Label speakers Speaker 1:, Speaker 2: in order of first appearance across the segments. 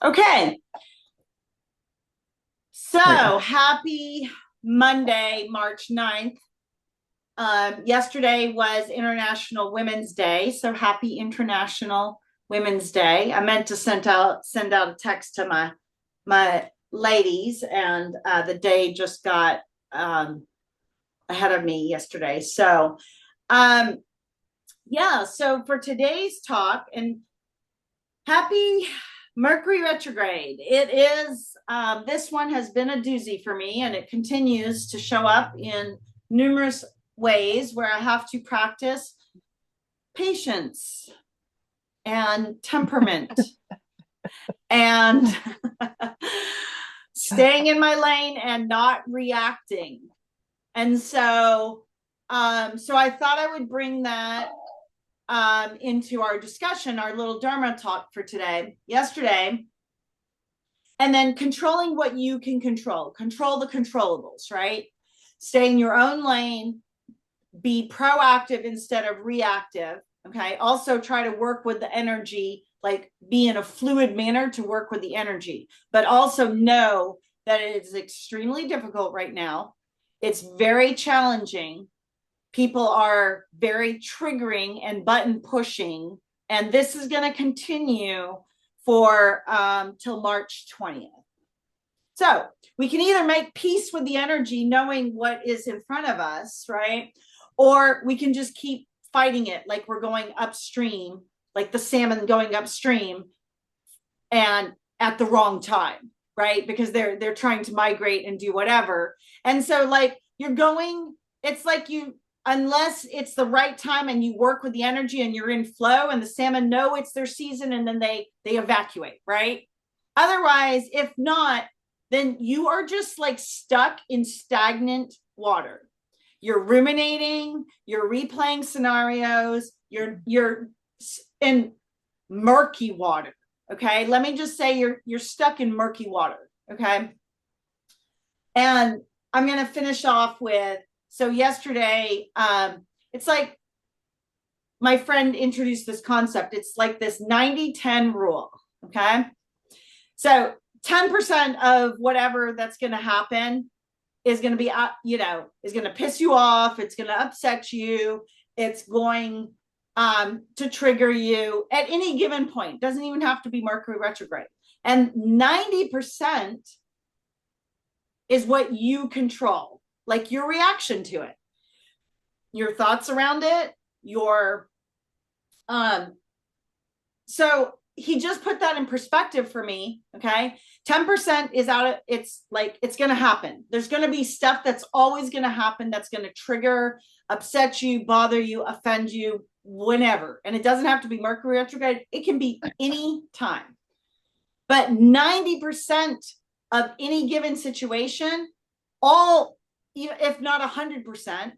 Speaker 1: Okay,
Speaker 2: Right.
Speaker 1: so happy Monday, March 9th. Yesterday was International Women's Day, so happy International Women's Day. I meant to send out a text to my ladies, and the day just got um, ahead of me yesterday. So um, yeah, so for today's talk, and happy Mercury retrograde. It is, this one has been a doozy for me, and it continues to show up in numerous ways where I have to practice patience and temperament and staying in my lane and not reacting. And so I thought I would bring that into our discussion, our little Dharma talk for today, yesterday. And then controlling what you can control the controllables, right? Stay in your own lane, be proactive instead of reactive. Okay. Also, try to work with the energy, like be in a fluid manner to work with the energy, but also know that it is extremely difficult right now. It's very challenging. People are very triggering and button pushing, and this is going to continue for till March 20th. So we can either make peace with the energy, knowing what is in front of us, right? Or we can just keep fighting it like we're going upstream, like the salmon going upstream and at the wrong time, right? Because they're trying to migrate and do whatever. And so like you're going, it's like you, unless it's the right time and you work with the energy and you're in flow, and the salmon know it's their season, and then they evacuate, right? Otherwise, if not, then you are just like stuck in stagnant water. You're ruminating, you're replaying scenarios, you're in murky water. Okay, let me just say you're stuck in murky water. Okay, and I'm going to finish off with, so yesterday, it's like my friend introduced this concept. It's like this 90-10 rule. Okay, so 10% of whatever that's going to happen is going to be, is going to piss you off. It's going to upset you. It's going to trigger you at any given point. Doesn't even have to be Mercury retrograde. And 90% is what you control, like your reaction to it, your thoughts around it, your, um, so he just put that in perspective for me. Okay. 10% is out of, it's like, it's going to happen. There's going to be stuff that's always going to happen. That's going to trigger, upset you, bother you, offend you, whenever. And it doesn't have to be Mercury retrograde. It can be any time, but 90% of any given situation, all, if not 100%,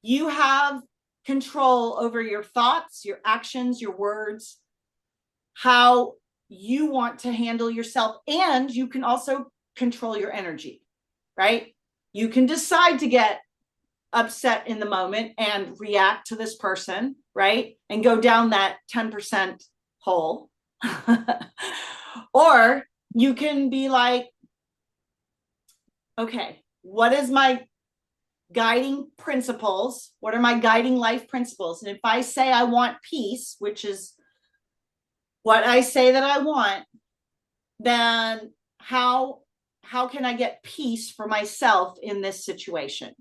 Speaker 1: you have control over your thoughts, your actions, your words, how you want to handle yourself. And you can also control your energy, right? You can decide to get upset in the moment and react to this person, right? And go down that 10% hole. Or you can be like, okay, what is my guiding principles? What are my guiding life principles? And if I say I want peace, which is what I say that I want, then how can I get peace for myself in this situation?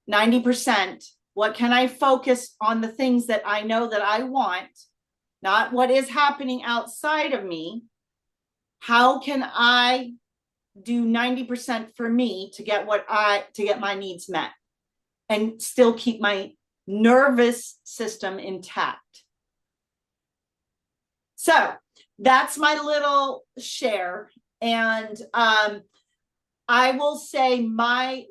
Speaker 1: 90%, what can I focus on, the things that I know that I want, not what is happening outside of me. How can I do 90% for me to get my needs met and still keep my nervous system intact? So that's my little share. And I will say,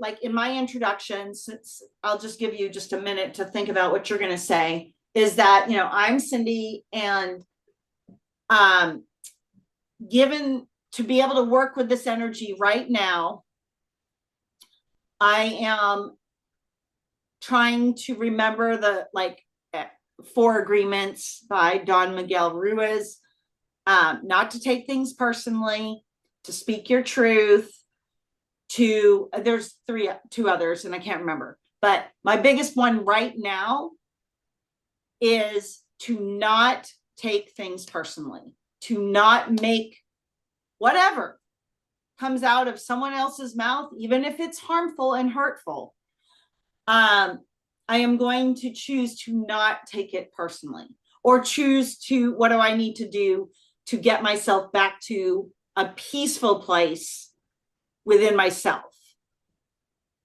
Speaker 1: like in my introduction, since I'll just give you just a minute to think about what you're going to say, is that, I'm Cindy, and um, given to be able to work with this energy right now, I am trying to remember the, like, 4 agreements by Don Miguel Ruiz. not to take things personally, to speak your truth, to there's two others and I can't remember, but my biggest one right now is to not take things personally, to not make whatever comes out of someone else's mouth, even if it's harmful and hurtful. I am going to choose to not take it personally, or choose to, what do I need to do to get myself back to a peaceful place within myself?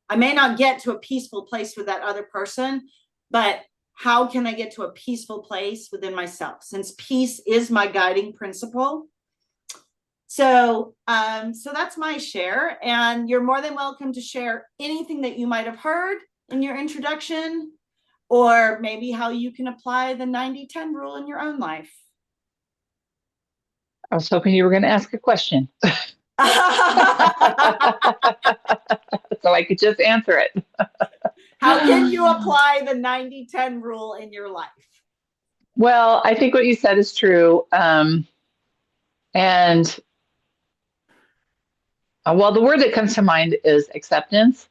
Speaker 1: I may not get to a peaceful place with that other person, but how can I get to a peaceful place within myself? Since peace is my guiding principle. So that's my share. And you're more than welcome to share anything that you might have heard in your introduction, or maybe how you can apply the 90-10 rule in your own life.
Speaker 2: I was hoping you were going to ask a question. So I could just answer it.
Speaker 1: How can you apply the 90-10 rule in your life?
Speaker 2: Well, I think what you said is true. And well, the word that comes to mind is acceptance.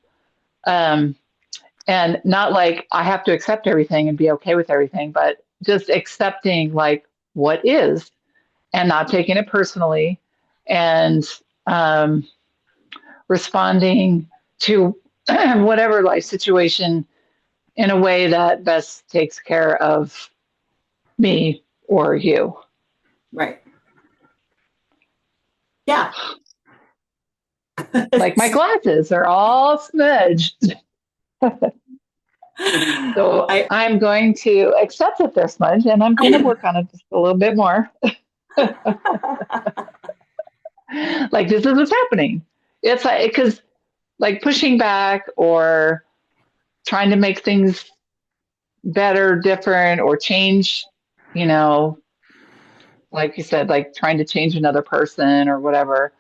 Speaker 2: And not like I have to accept everything and be okay with everything, but just accepting like what is and not taking it personally, and responding to whatever life situation in a way that best takes care of me or you.
Speaker 1: Right. Yeah.
Speaker 2: Like my glasses are all smudged. So I'm going to accept that they're smudged, and I'm going to work on it just a little bit more. Like, this is what's happening. It's like, because like pushing back or trying to make things better, different, or change, you know, like you said, like trying to change another person or whatever,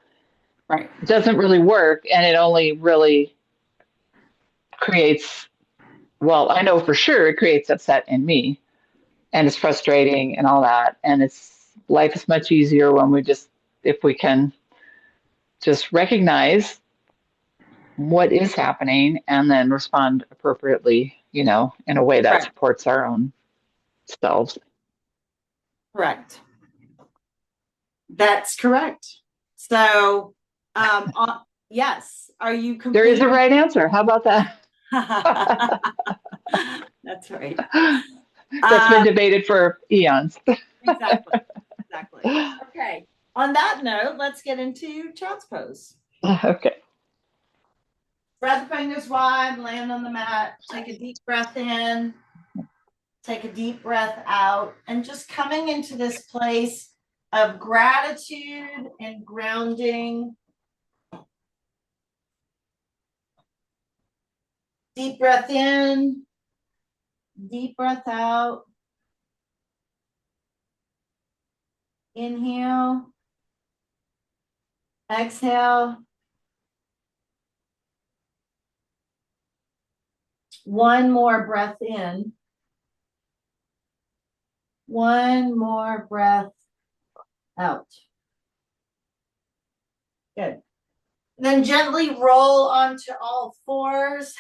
Speaker 1: right,
Speaker 2: doesn't really work. And it only really creates, well, I know for sure it creates upset in me, and it's frustrating and all that. And life is much easier when if we can just recognize what is happening and then respond appropriately, in a way that
Speaker 1: right,
Speaker 2: supports our own selves.
Speaker 1: correct. That's correct. So, yes, are you
Speaker 2: There is
Speaker 1: complete?
Speaker 2: a right answer. How about that?
Speaker 1: That's right.
Speaker 2: That's been debated for eons.
Speaker 1: Exactly. Okay. On that note, let's get into child's pose.
Speaker 2: Okay.
Speaker 1: Spread the fingers wide, land on the mat, take a deep breath in, take a deep breath out, and just coming into this place of gratitude and grounding. Deep breath in, deep breath out. Inhale, exhale. One more breath in. One more breath out. Good. Then gently roll onto all fours.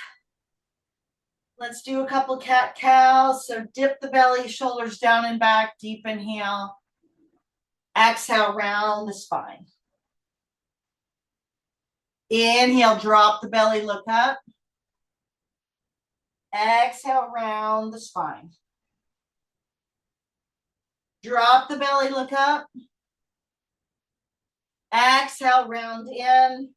Speaker 1: Let's do a couple cat-cows. So dip the belly, shoulders down and back, deep inhale. Exhale, round the spine. Inhale, drop the belly, look up. Exhale, round the spine. Drop the belly, look up. Exhale, round in.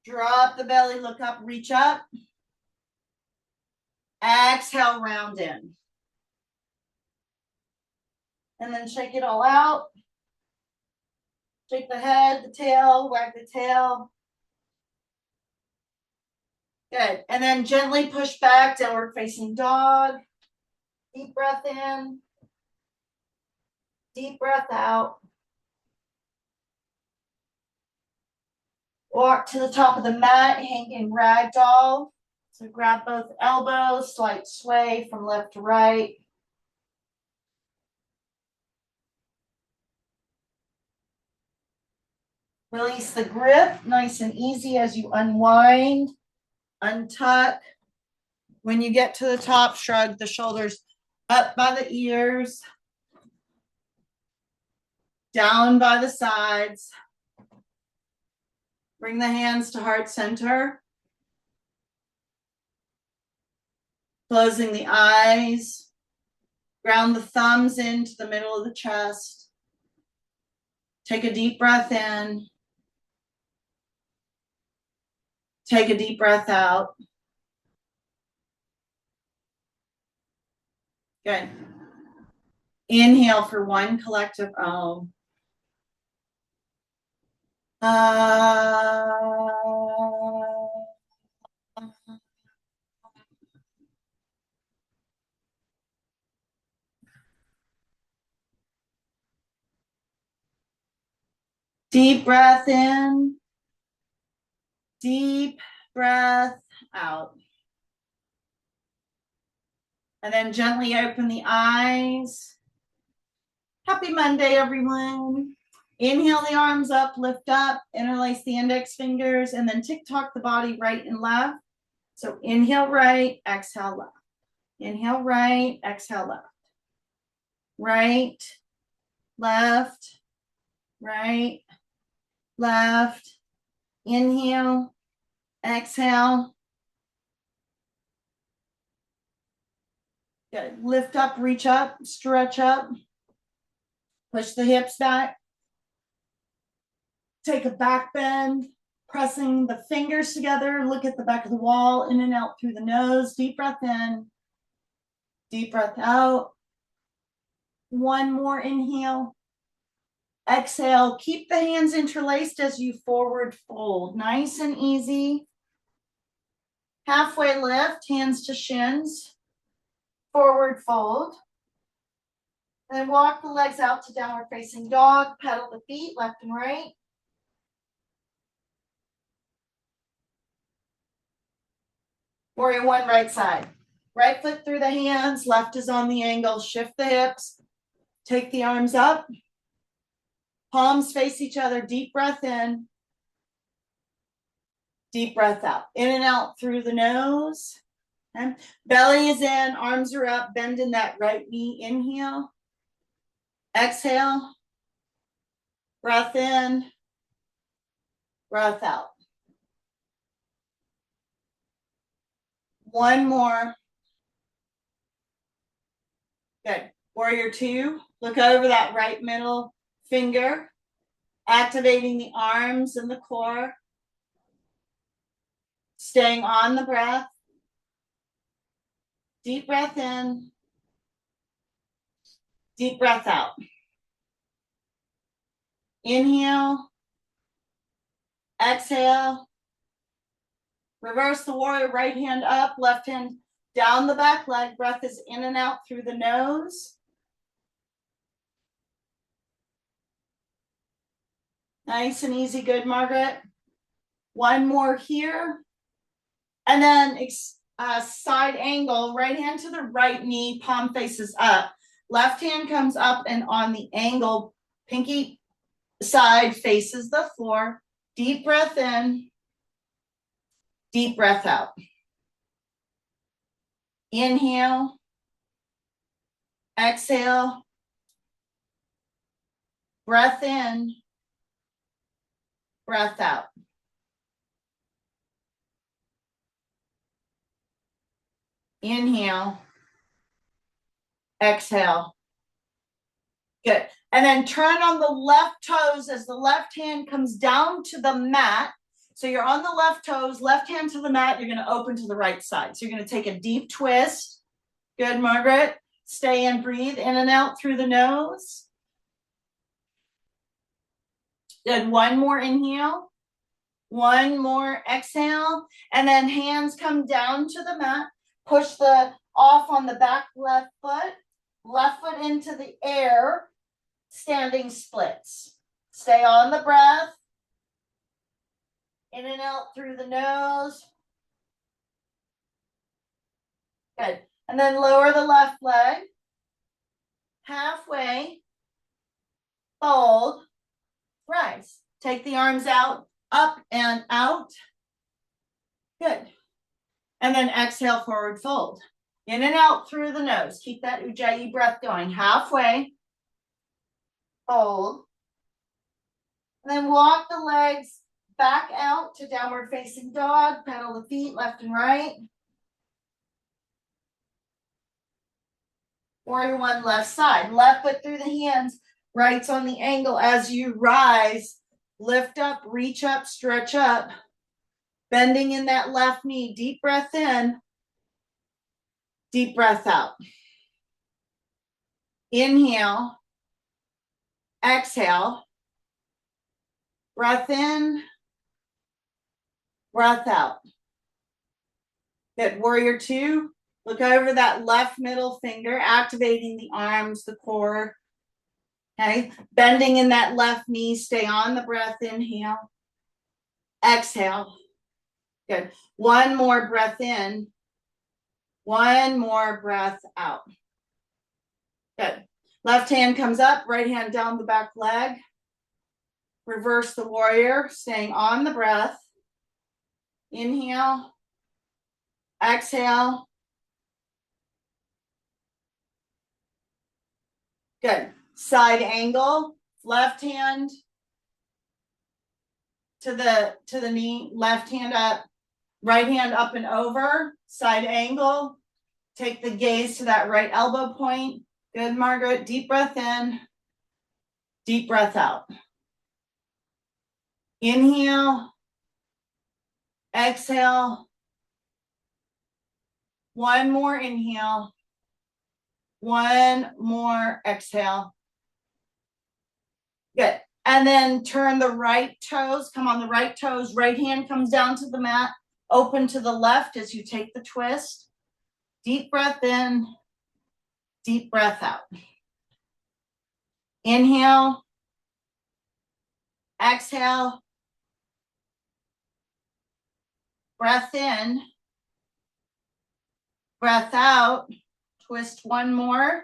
Speaker 1: Drop the belly, look up, reach up. Exhale, round in. And then shake it all out. Shake the head, the tail, wag the tail. Good. And then gently push back, downward facing dog. Deep breath in. Deep breath out. Walk to the top of the mat, hanging ragdoll. So grab both elbows, slight sway from left to right. Release the grip, nice and easy as you unwind, untuck. When you get to the top, shrug the shoulders up by the ears, down by the sides. Bring the hands to heart center. Closing the eyes. Ground the thumbs into the middle of the chest. Take a deep breath in. Take a deep breath out. Good. Inhale for one collective Om. Deep breath in. Deep breath out. And then gently open the eyes. Happy Monday, everyone. Inhale the arms up, lift up, interlace the index fingers, and then tick-tock the body right and left. So inhale right, exhale left. Inhale right, exhale left. Right, left, right, left. Inhale, exhale. Good. Lift up, reach up, stretch up. Push the hips back. Take a back bend, pressing the fingers together. Look at the back of the wall, in and out through the nose. Deep breath in, deep breath out. One more inhale. Exhale. Keep the hands interlaced as you forward fold. Nice and easy. Halfway lift, hands to shins. Forward fold. Then walk the legs out to downward facing dog. Pedal the feet left and right. Warrior one, right side. Right foot through the hands, left is on the angle. Shift the hips. Take the arms up. Palms face each other. Deep breath in. Deep breath out. In and out through the nose. Okay. Belly is in, arms are up, bend in that right knee. Inhale. Exhale. Breath in. Breath out. One more. Good. Warrior two. Look over that right middle finger. Activating the arms and the core. Staying on the breath. Deep breath in. Deep breath out. Inhale. Exhale. Reverse the warrior, right hand up, left hand down the back leg. Breath is in and out through the nose. Nice and easy. Good, Margaret. One more here. And then side angle, right hand to the right knee, palm faces up. Left hand comes up and on the angle, pinky side faces the floor. Deep breath in. Deep breath out. Inhale. Exhale. Breath in. Breath out. Inhale. Exhale. Good. And then turn on the left toes as the left hand comes down to the mat. So you're on the left toes, left hand to the mat. You're going to open to the right side. So you're going to take a deep twist. Good, Margaret. Stay and breathe in and out through the nose. Good. One more inhale. One more exhale. And then hands come down to the mat. Push the off on the back left foot into the air. Standing splits. Stay on the breath. In and out through the nose. Good. And then lower the left leg. Halfway. Fold. Rise. Take the arms out, up and out. Good. And then exhale, forward fold. In and out through the nose. Keep that Ujjayi breath going. Halfway. Fold. And then walk the legs back out to downward facing dog. Pedal the feet left and right. Warrior one, left side. Left foot through the hands. Right's on the angle as you rise. Lift up, reach up, stretch up. Bending in that left knee. Deep breath in. Deep breath out. Inhale. Exhale. Breath in. Breath out. Good. Warrior two. Look over that left middle finger, activating the arms, the core. Okay. Bending in that left knee. Stay on the breath. Inhale. Exhale. Good. One more breath in. One more breath out. Good. Left hand comes up, right hand down the back leg. Reverse the warrior, staying on the breath. Inhale. Exhale. Good. Side angle, left hand to the knee, left hand up, right hand up and over, side angle. Take the gaze to that right elbow point. Good, Margaret. Deep breath in. Deep breath out. Inhale. Exhale. One more inhale. One more exhale. Good. And then turn the right toes. Come on the right toes. Right hand comes down to the mat. Open to the left as you take the twist. Deep breath in. Deep breath out. Inhale. Exhale. Breath in. Breath out. Twist one more.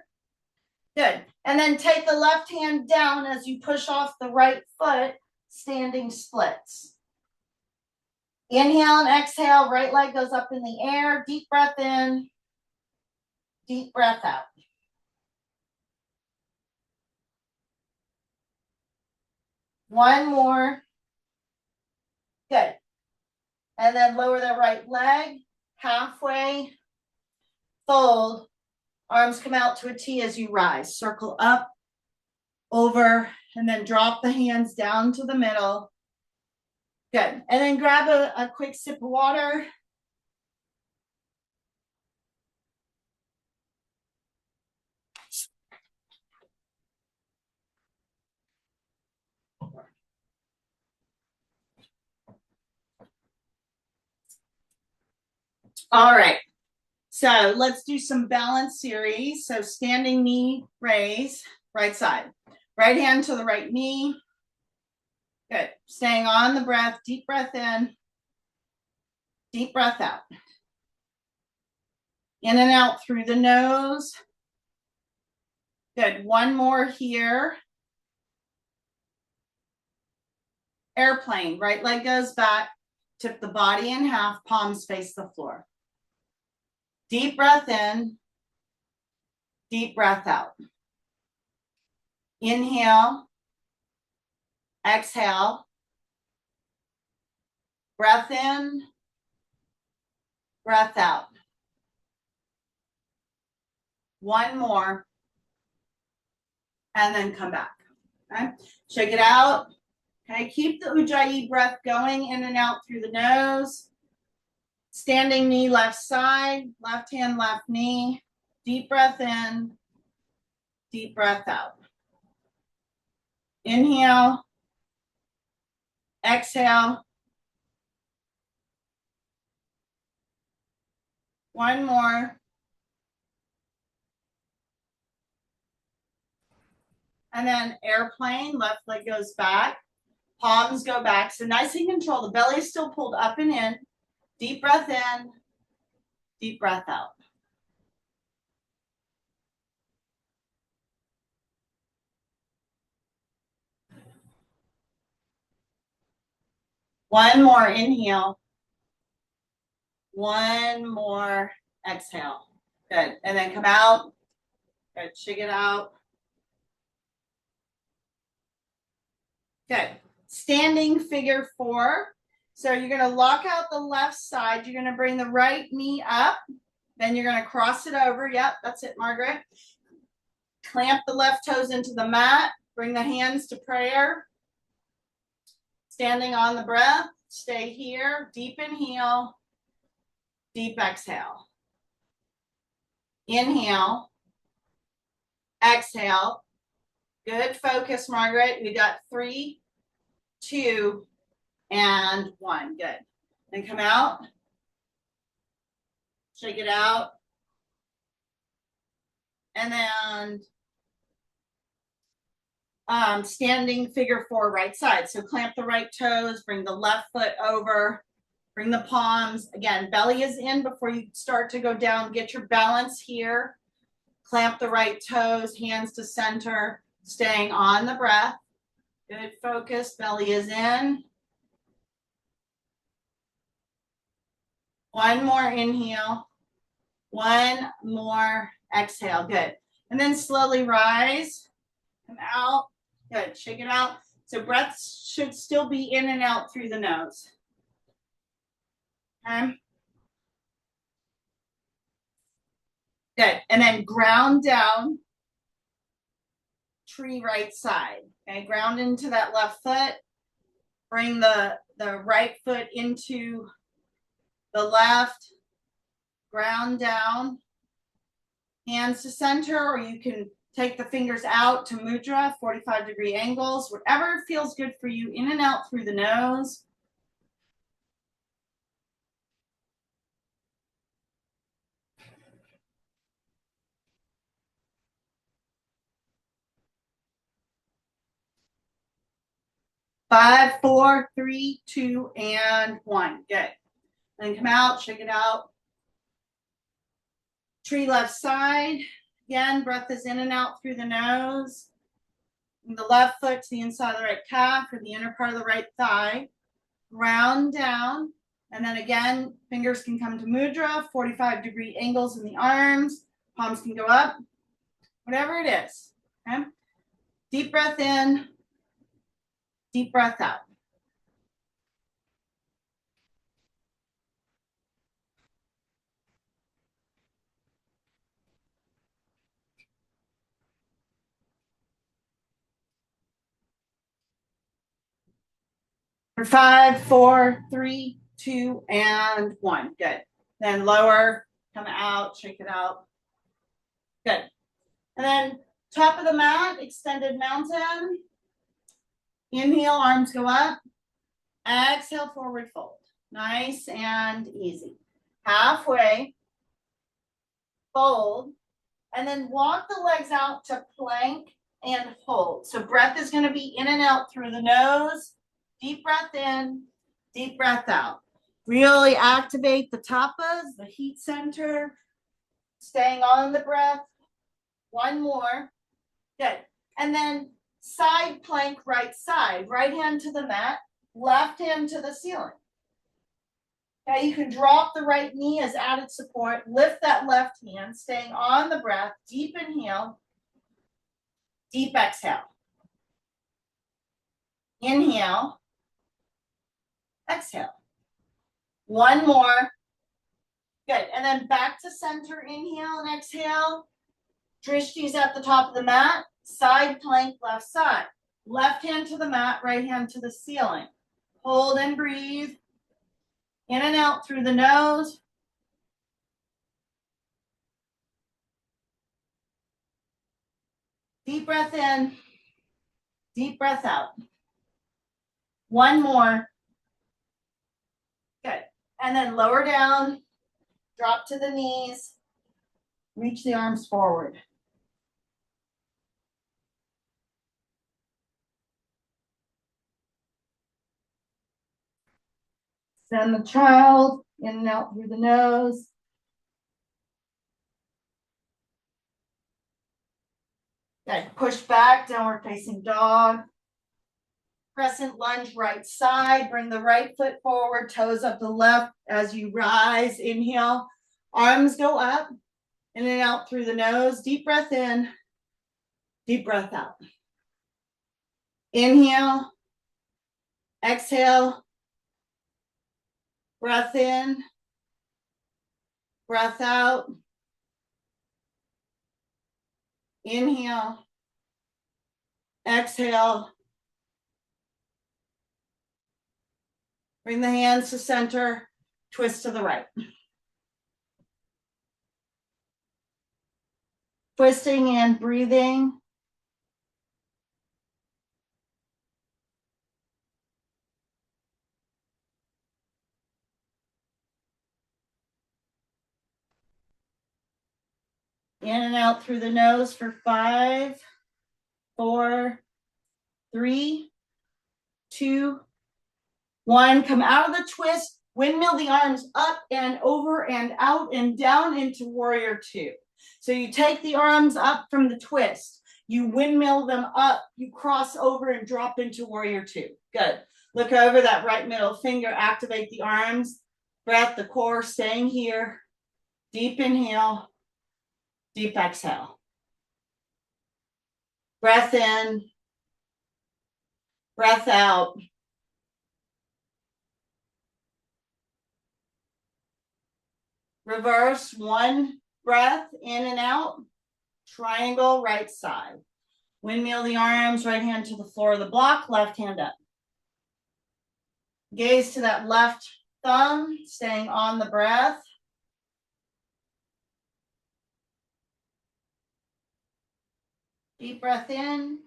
Speaker 1: Good. And then take the left hand down as you push off the right foot, standing splits. Inhale and exhale. Right leg goes up in the air. Deep breath in. Deep breath out. One more. Good. And then lower the right leg. Halfway. Fold. Arms come out to a T as you rise. Circle up, over, and then drop the hands down to the middle. Good. And then grab a quick sip of water. All right. So let's do some balance series. So standing knee raise, right side. Right hand to the right knee. Good. Staying on the breath. Deep breath in. Deep breath out. In and out through the nose. Good. One more here. Airplane. Right leg goes back. Tip the body in half. Palms face the floor. Deep breath in. Deep breath out. Inhale. Exhale. Breath in. Breath out. One more. And then come back. Okay. Shake it out. Okay. Keep the Ujjayi breath going in and out through the nose. Standing knee left side. Left hand, left knee. Deep breath in. Deep breath out. Inhale. Exhale. One more. And then airplane, left leg goes back. Palms go back. So nice and control. The belly is still pulled up and in. Deep breath in. Deep breath out. One more inhale. One more exhale. Good. And then come out. Good. Shake it out. Good. Standing figure 4. So you're going to lock out the left side. You're going to bring the right knee up. Then you're going to cross it over. Yep, that's it, Margaret. Clamp the left toes into the mat. Bring the hands to prayer. Standing on the breath. Stay here. Deep inhale. Deep exhale. Inhale. Exhale. Good focus, Margaret. We got 3, 2, and 1. Good. Then come out. Shake it out. And then standing figure 4, right side. So clamp the right toes, bring the left foot over, bring the palms. Again, belly is in before you start to go down. Get your balance here. Clamp the right toes, hands to center, staying on the breath. Good focus, belly is in. One more inhale. One more exhale. Good. And then slowly rise. Come out. Good. Shake it out. So breath should still be in and out through the nose. Okay. Good. And then ground down. Tree right side. Okay. Ground into that left foot. Bring the right foot into the left. Ground down. Hands to center, or you can take the fingers out to mudra, 45-degree angles, whatever feels good for you, in and out through the nose. Five, 4, 3, 2, and 1. Good. Then come out, shake it out. Tree left side. Again, breath is in and out through the nose. And the left foot to the inside of the right calf or the inner part of the right thigh. Round down. And then again, fingers can come to mudra, 45-degree angles in the arms. Palms can go up. Whatever it is. Okay? Deep breath in. Deep breath out. For 5, 4, 3, 2, and 1. Good. Then lower, come out, shake it out. Good. And then top of the mat, extended mountain. Inhale, arms go up. Exhale, forward fold. Nice and easy. Halfway, fold, and then walk the legs out to plank and hold. So breath is going to be in and out through the nose. Deep breath in, deep breath out. Really activate the tapas, the heat center. Staying on the breath. One more. Good. And then side plank, right side. Right hand to the mat, left hand to the ceiling. Okay, you can drop the right knee as added support. Lift that left hand, staying on the breath. Deep inhale, deep exhale. Inhale, exhale. One more. Good. And then back to center. Inhale and exhale. Drishti's at the top of the mat. Side plank, left side. Left hand to the mat, right hand to the ceiling. Hold and breathe. In and out through the nose. Deep breath in. Deep breath out. One more. Good. And then lower down. Drop to the knees. Reach the arms forward. Send the child in and out through the nose. Good. Push back, downward facing dog. Crescent lunge, right side. Bring the right foot forward, toes up the left as you rise. Inhale, arms go up, in and out through the nose. Deep breath in, deep breath out. Inhale, exhale, breath in, breath out. Inhale, exhale. Bring the hands to center, twist to the right. Twisting and breathing. In and out through the nose for 5, 4, 3, 2, 1. Come out of the twist. Windmill the arms up and over and out and down into warrior 2. So you take the arms up from the twist. You windmill them up. You cross over and drop into warrior 2. Good. Look over that right middle finger. Activate the arms. Breath, the core staying here. Deep inhale. Deep exhale. Breath in. Breath out. Reverse, 1 breath in and out. Triangle, right side. Windmill the arms, right hand to the floor of the block, left hand up. Gaze to that left thumb, staying on the breath. Deep breath in,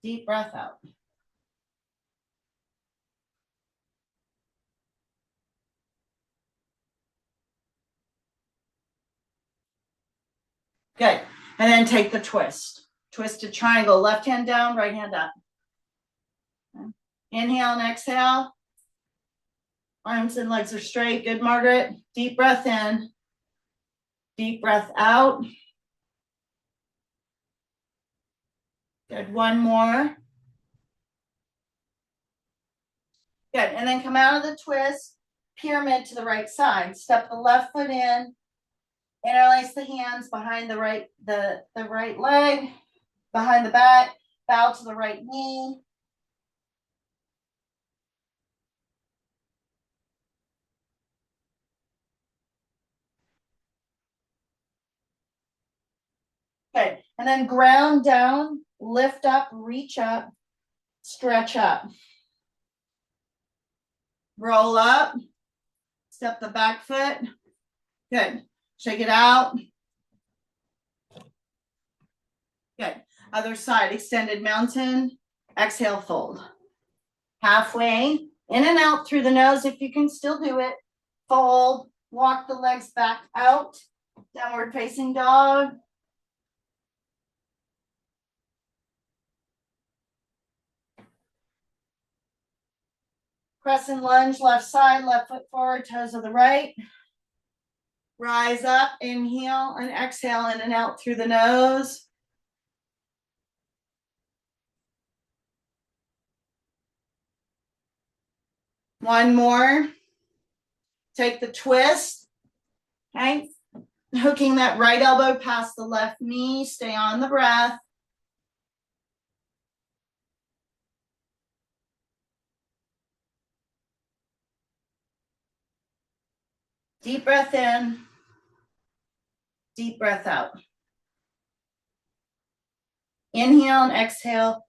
Speaker 1: deep breath out. Good. And then take the twist. Twisted triangle, left hand down, right hand up. Inhale and exhale. Arms and legs are straight. Good, Margaret. Deep breath in. Deep breath out. Good. One more. Good. And then come out of the twist. Pyramid to the right side. Step the left foot in. Interlace the hands behind the right leg, behind the back. Bow to the right knee. Good. And then ground down, lift up, reach up, stretch up. Roll up, step the back foot. Good. Shake it out. Good. Other side, extended mountain. Exhale, fold. Halfway, in and out through the nose if you can still do it. Fold, walk the legs back out. Downward facing dog. Crescent lunge, left side, left foot forward, toes of the right. Rise up, inhale and exhale in and out through the nose. One more. Take the twist. Okay. Hooking that right elbow past the left knee. Stay on the breath. Deep breath in. Deep breath out. Inhale and exhale.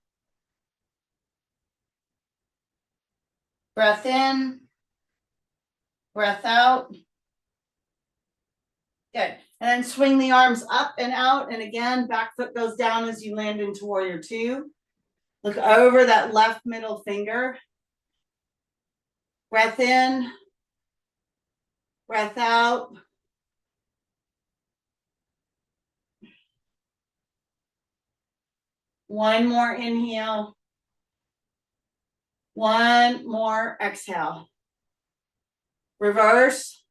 Speaker 1: Breath in. Breath out. Good. And then swing the arms up and out. And again, back foot goes down as you land into warrior 2. Look over that left middle finger. Breath in. Breath out. One more inhale. One more exhale. Reverse.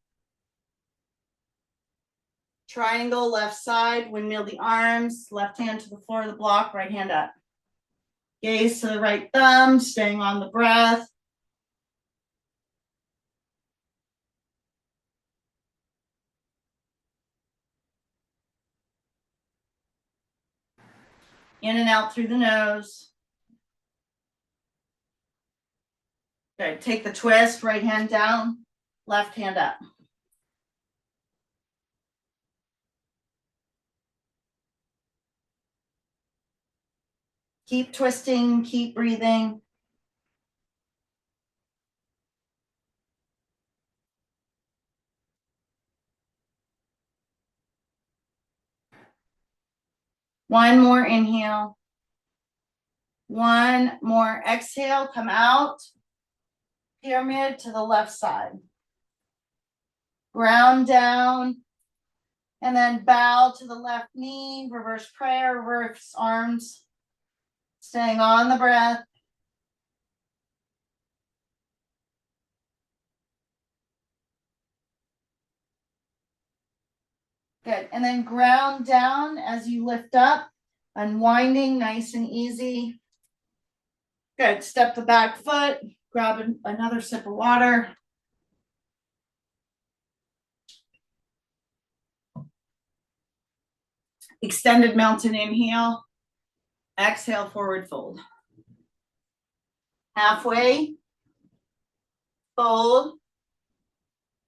Speaker 1: Triangle, left side, windmill the arms, left hand to the floor of the block, right hand up. Gaze to the right thumb, staying on the breath. In and out through the nose. Good. Take the twist, right hand down, left hand up. Keep twisting, keep breathing. One more inhale. One more exhale, come out. Pyramid to the left side. Ground down. And then bow to the left knee, reverse prayer, reverse arms. Staying on the breath. Good. And then ground down as you lift up, unwinding nice and easy. Good. Step the back foot, grab another sip of water. Extended mountain inhale. Exhale, forward fold. Halfway. Fold.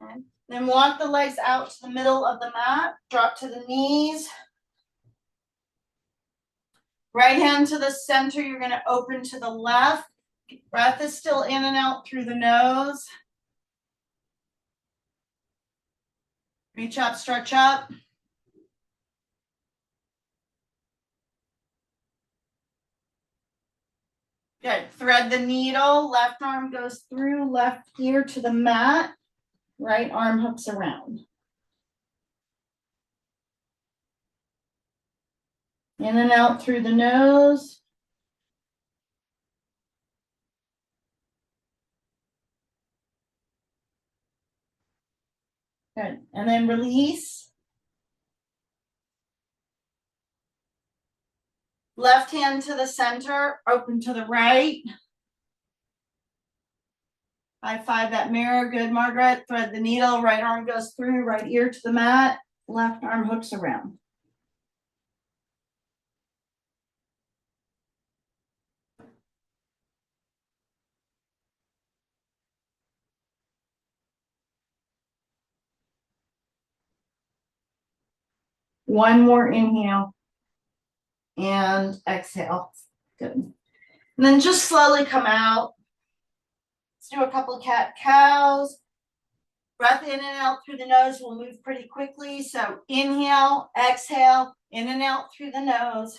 Speaker 1: Okay. Then walk the legs out to the middle of the mat. Drop to the knees. Right hand to the center. You're going to open to the left. Breath is still in and out through the nose. Reach up, stretch up. Good. Thread the needle. Left arm goes through, left ear to the mat. Right arm hooks around. In and out through the nose. Good. And then release. Left hand to the center, open to the right. High five that mirror. Good, Margaret. Thread the needle. Right arm goes through, right ear to the mat. Left arm hooks around. One more inhale and exhale. Good. And then just slowly come out. Let's do a couple of cat-cows. Breath in and out through the nose will move pretty quickly. So inhale, exhale, in and out through the nose.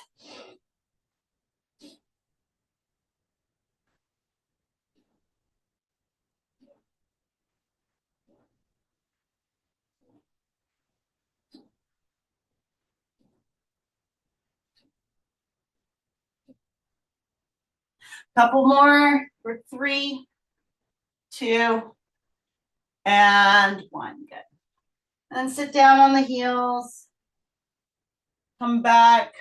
Speaker 1: Couple more for 3, 2, and 1. Good. And sit down on the heels. Come back.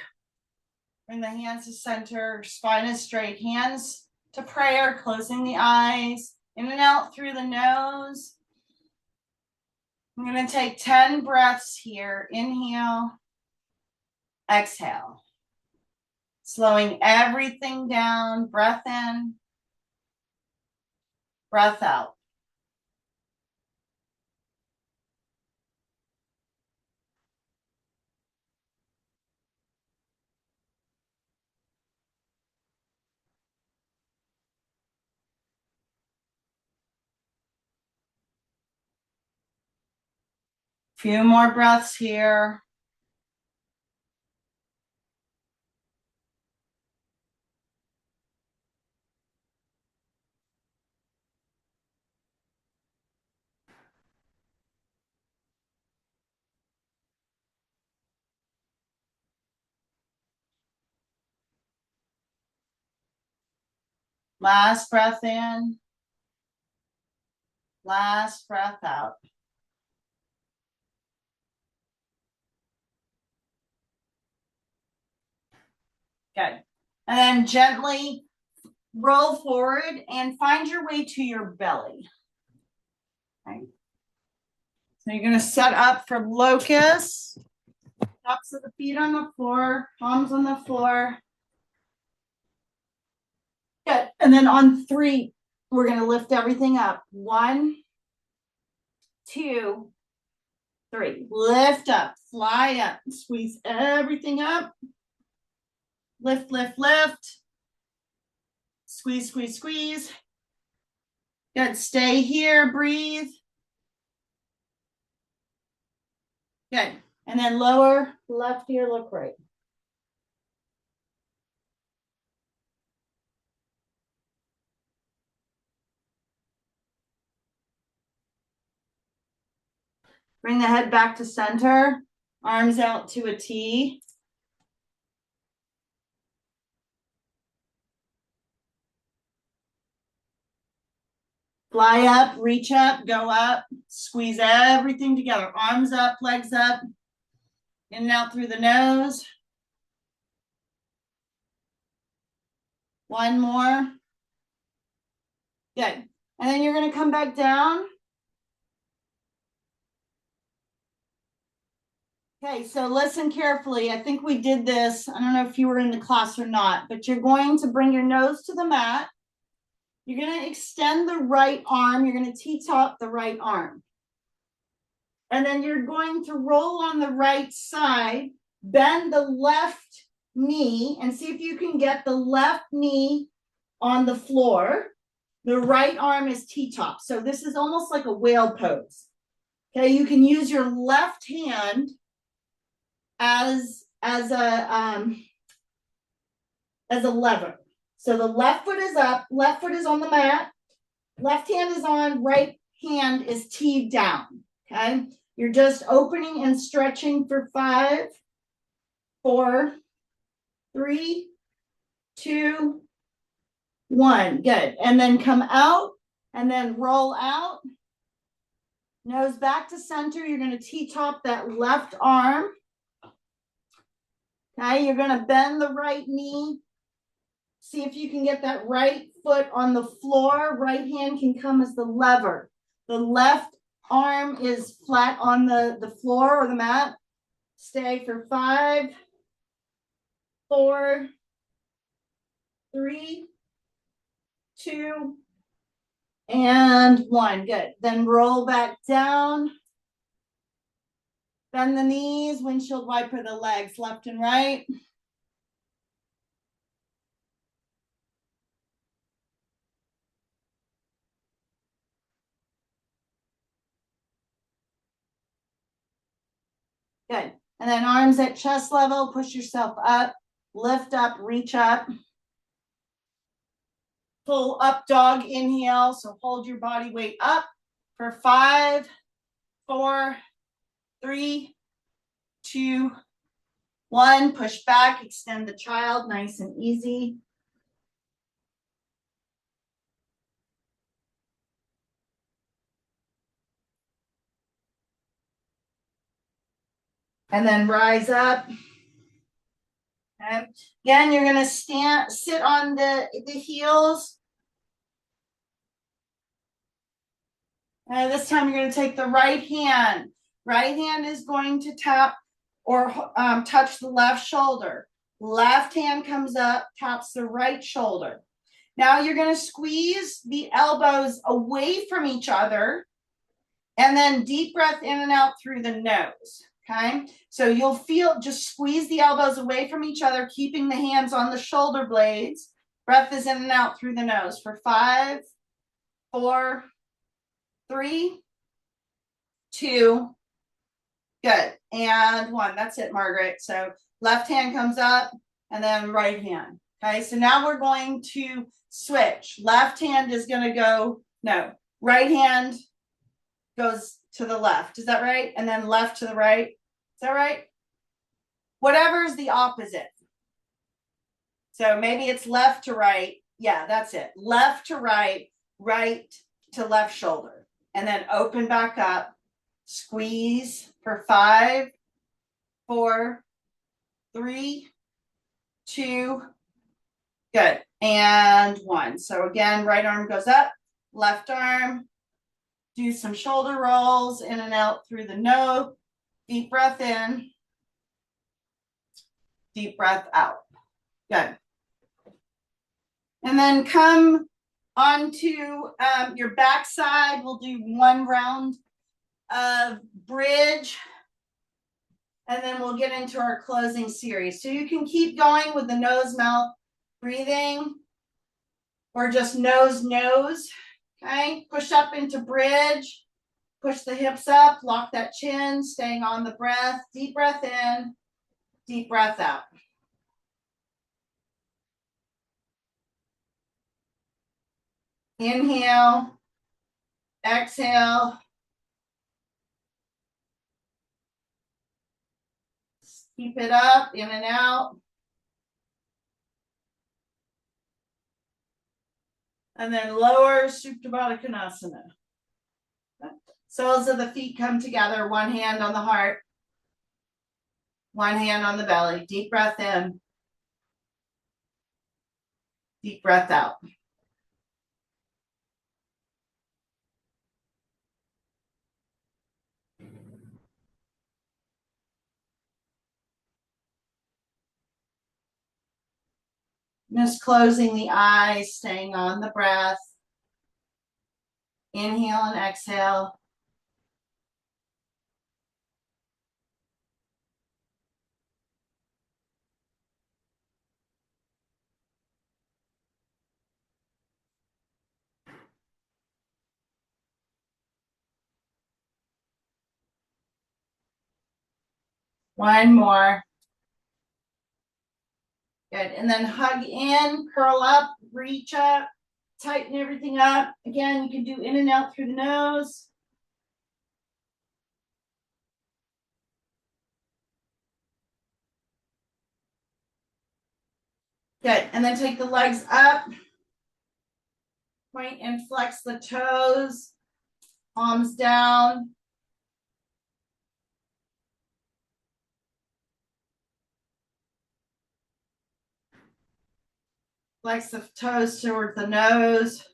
Speaker 1: Bring the hands to center. Spine is straight. Hands to prayer. Closing the eyes. In and out through the nose. I'm going to take 10 breaths here. Inhale. Exhale. Slowing everything down. Breath in. Breath out. Few more breaths here. Last breath in. Last breath out. Good. And then gently roll forward and find your way to your belly. Okay. So you're going to set up for locust, tops of the feet on the floor, palms on the floor. Good. And then on 3, we're going to lift everything up. 1, 2, 3. Lift up, fly up, squeeze everything up. Lift, lift, lift. Squeeze, squeeze, squeeze. Good. Stay here, breathe. Good. And then lower left ear, look right. Bring the head back to center, arms out to a T. Fly up, reach up, go up, squeeze everything together. Arms up, legs up, in and out through the nose. 1 more. Good. And then you're going to come back down. Okay, so listen carefully. I think we did this. I don't know if you were in the class or not, but you're going to bring your nose to the mat. You're going to extend the right arm. You're going to T-top the right arm. And then you're going to roll on the right side, bend the left knee, and see if you can get the left knee on the floor. The right arm is T-top. So this is almost like a whale pose. Okay, you can use your left hand as a lever. So the left foot is up, left foot is on the mat, left hand is on, right hand is teed down. Okay, you're just opening and stretching for 5, 4, 3, 2, 1. Good. And then come out and then roll out. Nose back to center. You're going to T-top that left arm. Okay, you're going to bend the right knee. See if you can get that right foot on the floor. Right hand can come as the lever. The left arm is flat on the floor or the mat. Stay for 5, 4, 3, 2, and 1. Good. Then roll back down. Bend the knees, windshield wiper the legs, left and right. Good. And then arms at chest level, push yourself up, lift up, reach up. Full up dog inhale, so hold your body weight up for 5, 4, 3, 2, 1. Push back, extend the child, nice and easy. And then rise up. Okay. Again, you're going to sit on the heels. This time you're going to take the right hand. Right hand is going to tap or touch the left shoulder. Left hand comes up, taps the right shoulder. Now you're going to squeeze the elbows away from each other and then deep breath in and out through the nose. Okay, so you'll feel, just squeeze the elbows away from each other, keeping the hands on the shoulder blades. Breath is in and out through the nose for 5, 4, 3, 2, good, and 1. That's it, Margaret. So left hand comes up and then right hand. Okay, so now we're going to switch. Left hand is going to go, no, right hand goes to the left. Is that right? And then left to the right. Is that right? Whatever is the opposite. So maybe it's left to right. Yeah, that's it. Left to right, right to left shoulder. And then open back up. Squeeze for 5, 4, 3, 2, good. and 1. So again, right arm goes up, left arm. Do some shoulder rolls in and out through the nose. Deep breath in. Deep breath out. Good. And then come onto your backside. We'll do 1 round of bridge. And then we'll get into our closing series. So you can keep going with the nose, mouth breathing, or just nose, nose. Okay, push up into bridge, push the hips up, lock that chin, staying on the breath. Deep breath in, deep breath out. Inhale, exhale. Keep it up, in and out. And then lower Supta Baddha Konasana. Soles of the feet come together, one hand on the heart, one hand on the belly. Deep breath in, deep breath out. Just closing the eyes, staying on the breath. Inhale and exhale. One more. Good. And then hug in, curl up, reach up, tighten everything up. Again, you can do in and out through the nose. Good. And then take the legs up. Point and flex the toes. Palms down. Flex the toes toward the nose.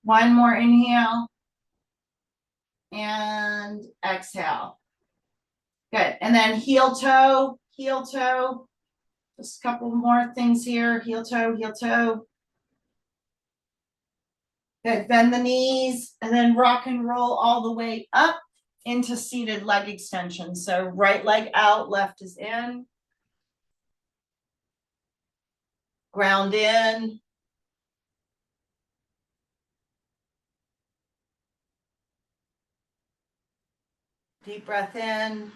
Speaker 1: One more inhale. And exhale. Good. And then heel toe, heel toe. Just a couple more things here. Heel toe, heel toe. Good. Bend the knees and then rock and roll all the way up into seated leg extension. So right leg out, left is in. Ground in. Deep breath in.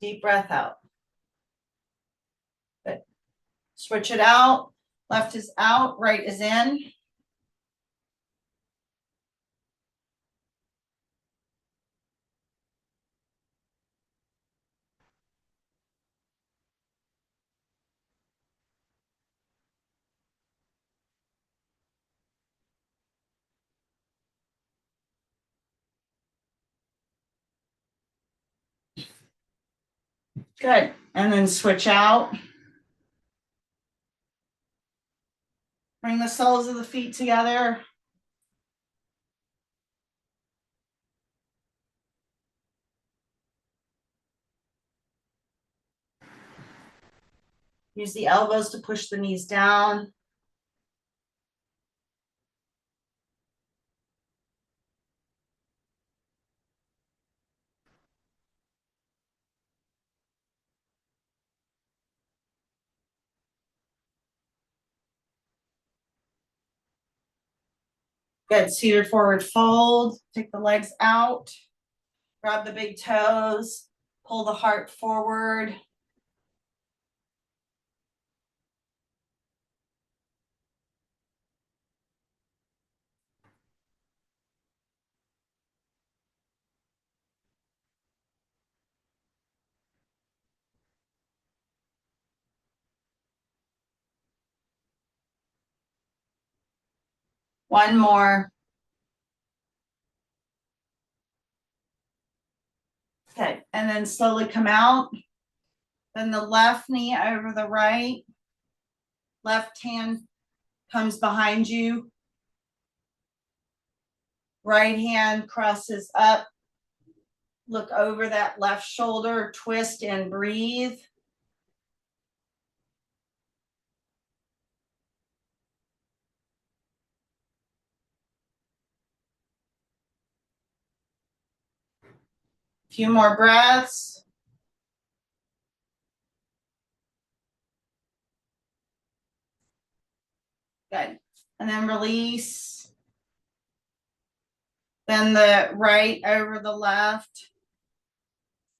Speaker 1: Deep breath out. Good. Switch it out. Left is out, right is in. Good. And then switch out. Bring the soles of the feet together. Use the elbows to push the knees down. Good. Seated forward fold. Take the legs out. Grab the big toes. Pull the heart forward. One more. Okay, and then slowly come out. Then the left knee over the right. Left hand comes behind you. Right hand crosses up. Look over that left shoulder, twist and breathe. A few more breaths. Good. And then release. Then the right over the left.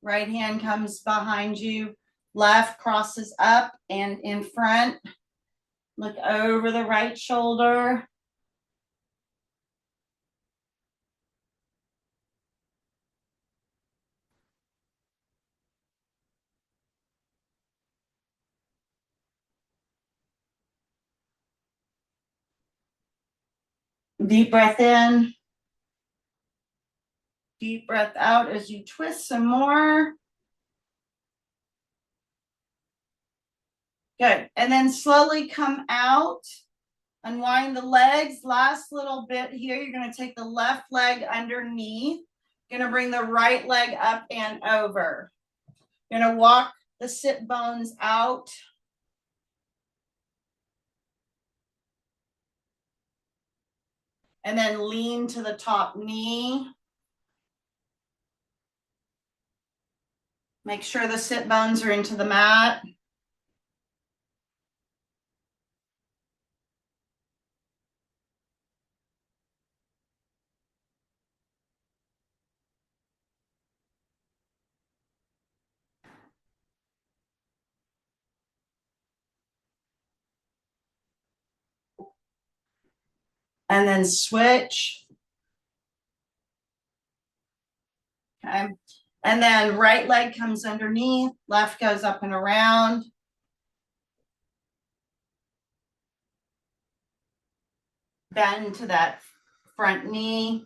Speaker 1: Right hand comes behind you. Left crosses up and in front. Look over the right shoulder. Deep breath in. Deep breath out as you twist some more. Good. And then slowly come out. Unwind the legs. Last little bit here. You're going to take the left leg underneath. You're going to bring the right leg up and over. You're going to walk the sit bones out. And then lean to the top knee. Make sure the sit bones are into the mat. And then switch. Okay. And then right leg comes underneath, left goes up and around. Bend to that front knee.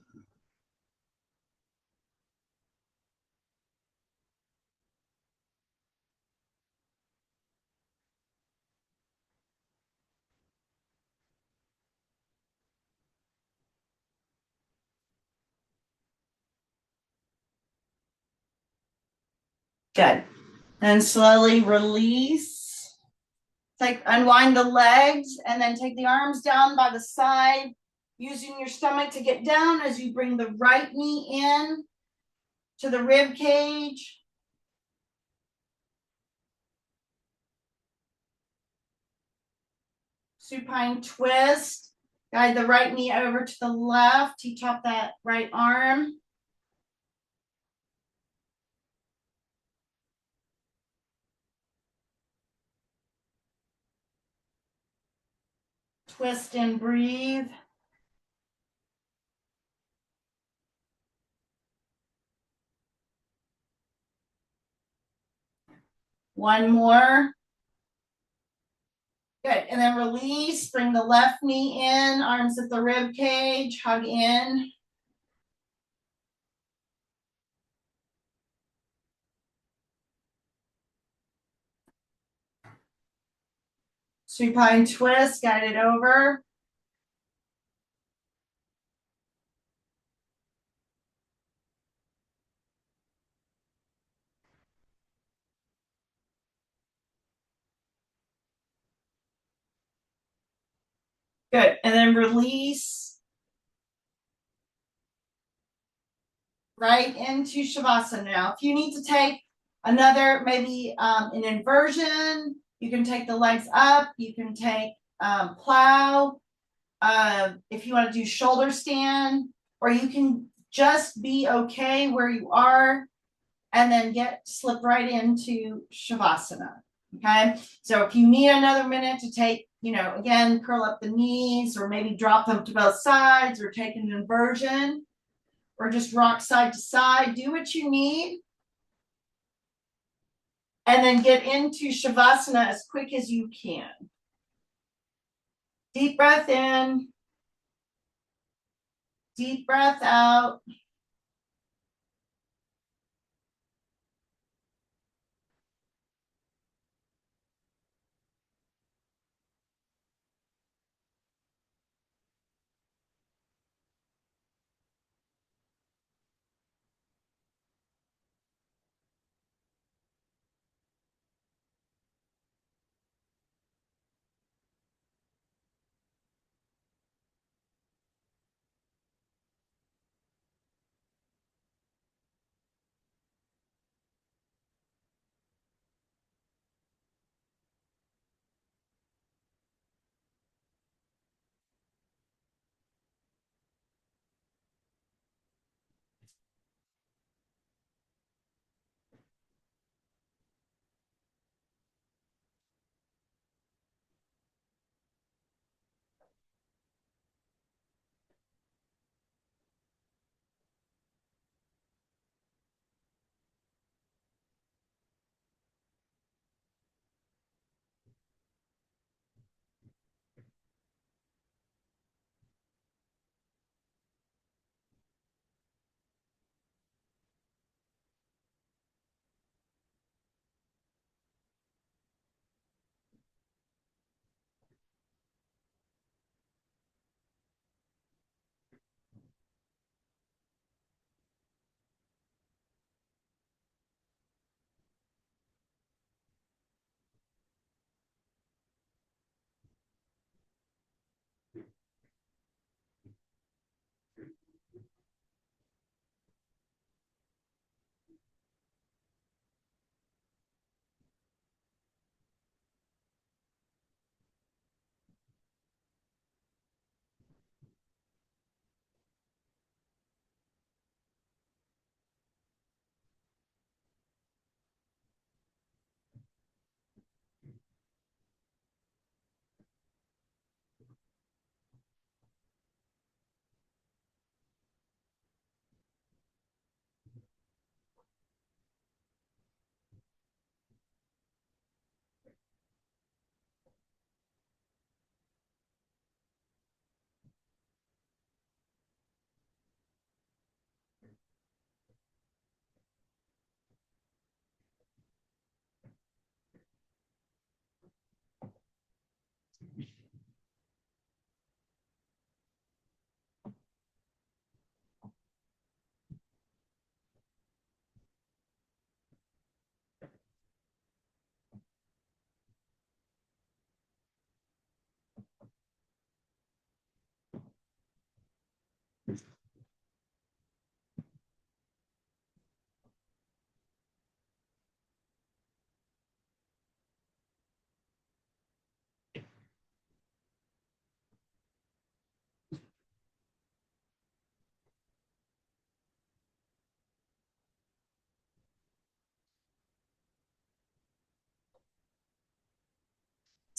Speaker 1: Good. And slowly release. Take, unwind the legs and then take the arms down by the side, using your stomach to get down as you bring the right knee in to the rib cage. Supine twist. Guide the right knee over to the left. You top that right arm. Twist and breathe. One more. Good. And then release. Bring the left knee in, arms at the rib cage, hug in. Supine twist, guide it over. Good. And then release. Right into Shavasana. Now, if you need to take another, maybe an inversion, you can take the legs up. You can take plow. If you want to do shoulder stand, or you can just be okay where you are and then slip right into Shavasana. Okay. So if you need another minute to take, again, curl up the knees or maybe drop them to both sides or take an inversion or just rock side to side, do what you need. And then get into Shavasana as quick as you can. Deep breath in. Deep breath out.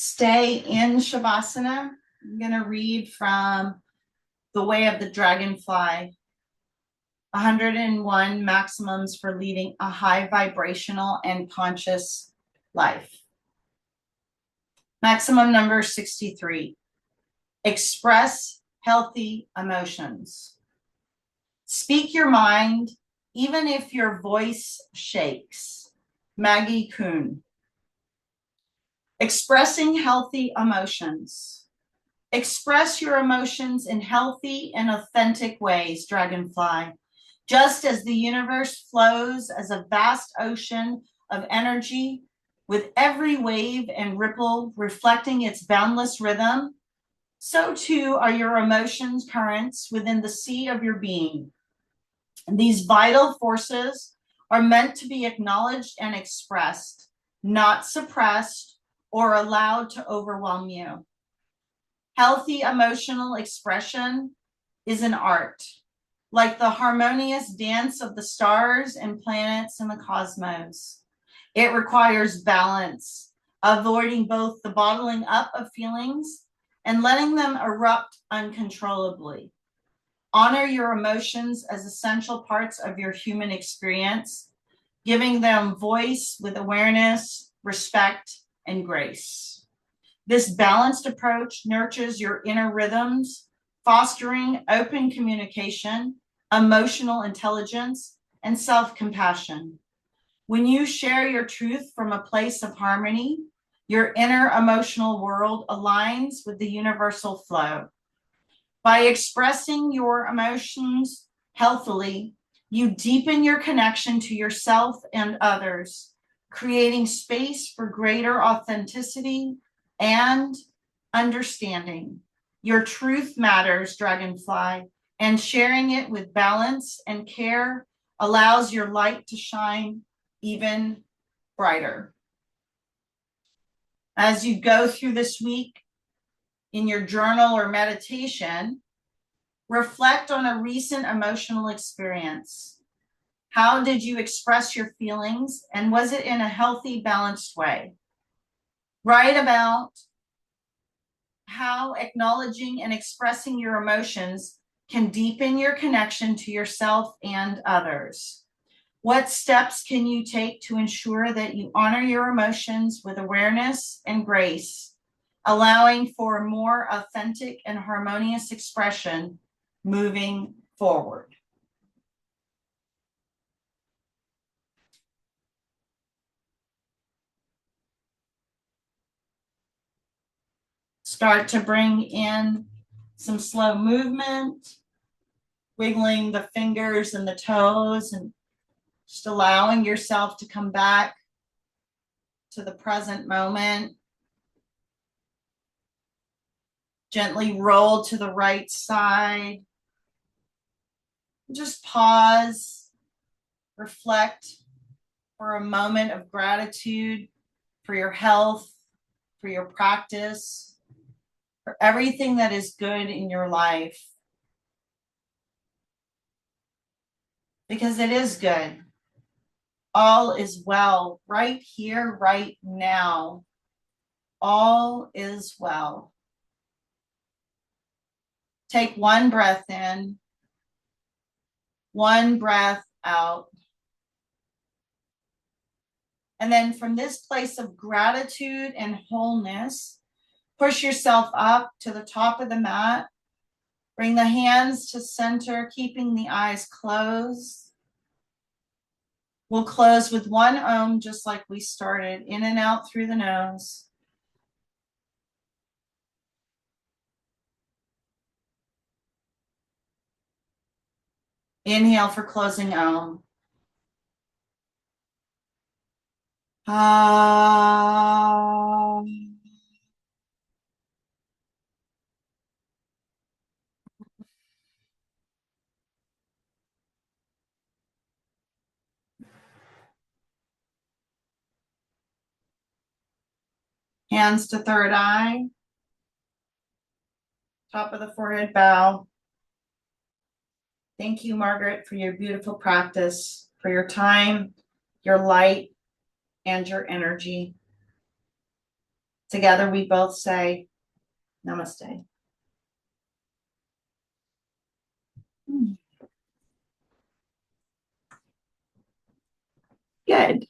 Speaker 1: Stay in Shavasana. I'm going to read from The Way of the Dragonfly. 101 maximums for leading a high vibrational and conscious life. Maximum number 63. Express healthy emotions. Speak your mind, even if your voice shakes. Maggie Kuhn. Expressing healthy emotions. Express your emotions in healthy and authentic ways, Dragonfly. Just as the universe flows as a vast ocean of energy, with every wave and ripple reflecting its boundless rhythm, so too are your emotions currents within the sea of your being. And these vital forces are meant to be acknowledged and expressed, not suppressed or allowed to overwhelm you. Healthy emotional expression is an art, like the harmonious dance of the stars and planets in the cosmos. It requires balance, avoiding both the bottling up of feelings and letting them erupt uncontrollably. Honor your emotions as essential parts of your human experience, giving them voice with awareness, respect, and grace. This balanced approach nurtures your inner rhythms, fostering open communication, emotional intelligence, and self-compassion. When you share your truth from a place of harmony, your inner emotional world aligns with the universal flow. By expressing your emotions healthily, you deepen your connection to yourself and others, creating space for greater authenticity and understanding. Your truth matters, Dragonfly, and sharing it with balance and care allows your light to shine even brighter. As you go through this week in your journal or meditation, reflect on a recent emotional experience. How did you express your feelings, and was it in a healthy, balanced way? Write about how acknowledging and expressing your emotions can deepen your connection to yourself and others. What steps can you take to ensure that you honor your emotions with awareness and grace, allowing for more authentic and harmonious expression moving forward? Start to bring in some slow movement, wiggling the fingers and the toes, and just allowing yourself to come back to the present moment. Gently roll to the right side. Just pause, reflect for a moment of gratitude for your health, for your practice, for everything that is good in your life. Because it is good. All is well right here, right now. All is well. Take one breath in, one breath out. And then from this place of gratitude and wholeness, push yourself up to the top of the mat. Bring the hands to center, keeping the eyes closed. We'll close with one Om, just like we started, in and out through the nose. Inhale for closing Om. Ah. Hands to third eye. Top of the forehead bow. Thank you, Margaret, for your beautiful practice, for your time, your light, and your energy. Together we both say, Namaste. Good.